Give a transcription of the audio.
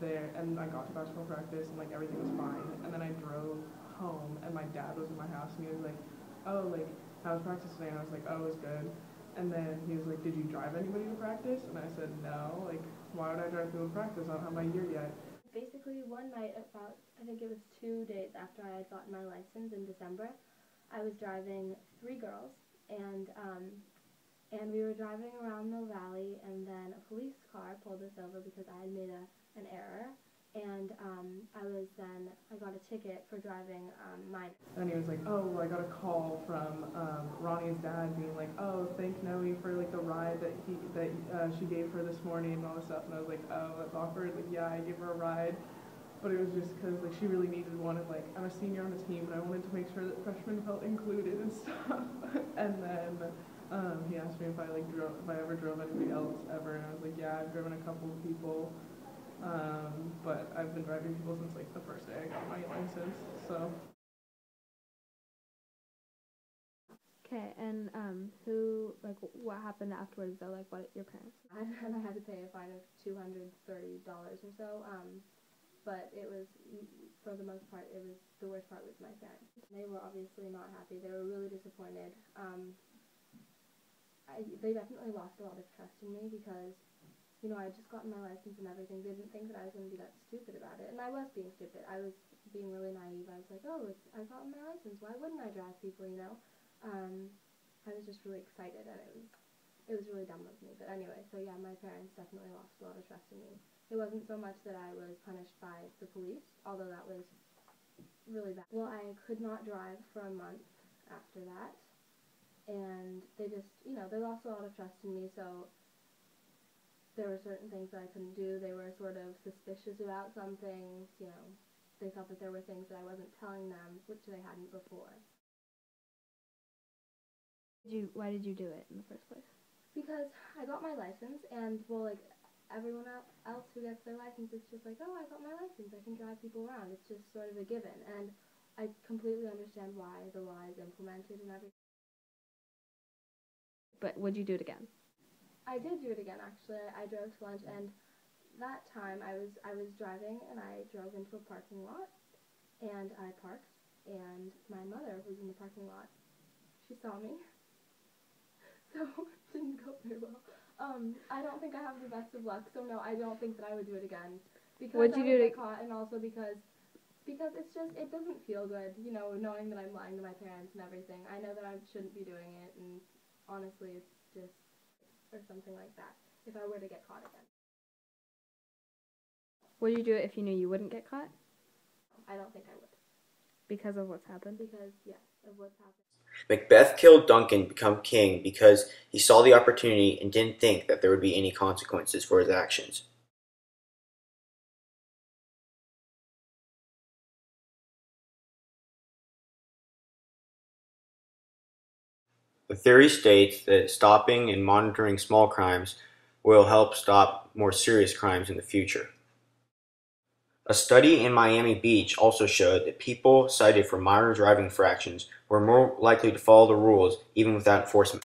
there, and I got to basketball practice, and like everything was fine. And then I drove home, and my dad was in my house, and he was like, "Oh, like how was practice today?" And I was like, "Oh, it was good." And then he was like, "Did you drive anybody to practice?" And I said, "No. Like, why would I drive people to practice? I don't have my year yet." Basically, one night about, I think it was 2 days after I had gotten my license in December, I was driving 3 girls, and we were driving around the valley, and then a police car pulled us over because I had made an error, and I got a ticket for driving minor. And he was like, "Oh, well, I got a call from Ronnie's dad being like, oh, thank Noe for like the ride that she gave her this morning and all this stuff." And I was like, "Oh, that's awkward. Like, yeah, I gave her a ride, but it was just because like she really needed one, and like I'm a senior on the team, and I wanted to make sure that freshmen felt included and stuff." And then he asked me if I ever drove anybody else ever, and I was like, "Yeah, I've driven a couple of people." But I've been driving people since like the first day I got my license, so. Okay, and what happened afterwards though? Like, what your parents? I had to pay a fine of $230 or so. But it was, for the most part, it was the worst part with my parents. They were obviously not happy. They were really disappointed. They definitely lost a lot of trust in me because, you know, I had just gotten my license and everything. They didn't think that I was going to be that stupid about it. And I was being stupid. I was being really naive. I was like, oh, I've gotten my license. Why wouldn't I drive people, you know? I was just really excited, and it was really dumb of me. But anyway, so yeah, my parents definitely lost a lot of trust in me. It wasn't so much that I was punished by the police, although that was really bad. Well, I could not drive for a month after that, and they just, you know, they lost a lot of trust in me, so there were certain things that I couldn't do. They were sort of suspicious about some things, you know. They thought that there were things that I wasn't telling them, which they hadn't before. Why did you do it in the first place? Because I got my license, and, well, like, everyone else who gets their license, it's just like, oh, I got my license, I can drive people around. It's just sort of a given, and I completely understand why the law is implemented and everything. But would you do it again? I did do it again, actually. I drove to lunch, and that time I was driving, and I drove into a parking lot, and I parked, and my mother was in the parking lot. She saw me, so it didn't go very well. I don't think I have the best of luck, so no, I don't think that I would do it again. Because I would get caught, and also because it's just, it doesn't feel good, you know, knowing that I'm lying to my parents and everything. I know that I shouldn't be doing it, and honestly, it's just, or something like that, if I were to get caught again. Would you do it if you knew you wouldn't get caught? I don't think I would. Because of what's happened? Because, yes, of what's happened. Macbeth killed Duncan to become king because he saw the opportunity and didn't think that there would be any consequences for his actions. The theory states that stopping and monitoring small crimes will help stop more serious crimes in the future. A study in Miami Beach also showed that people cited for minor driving infractions were more likely to follow the rules even without enforcement.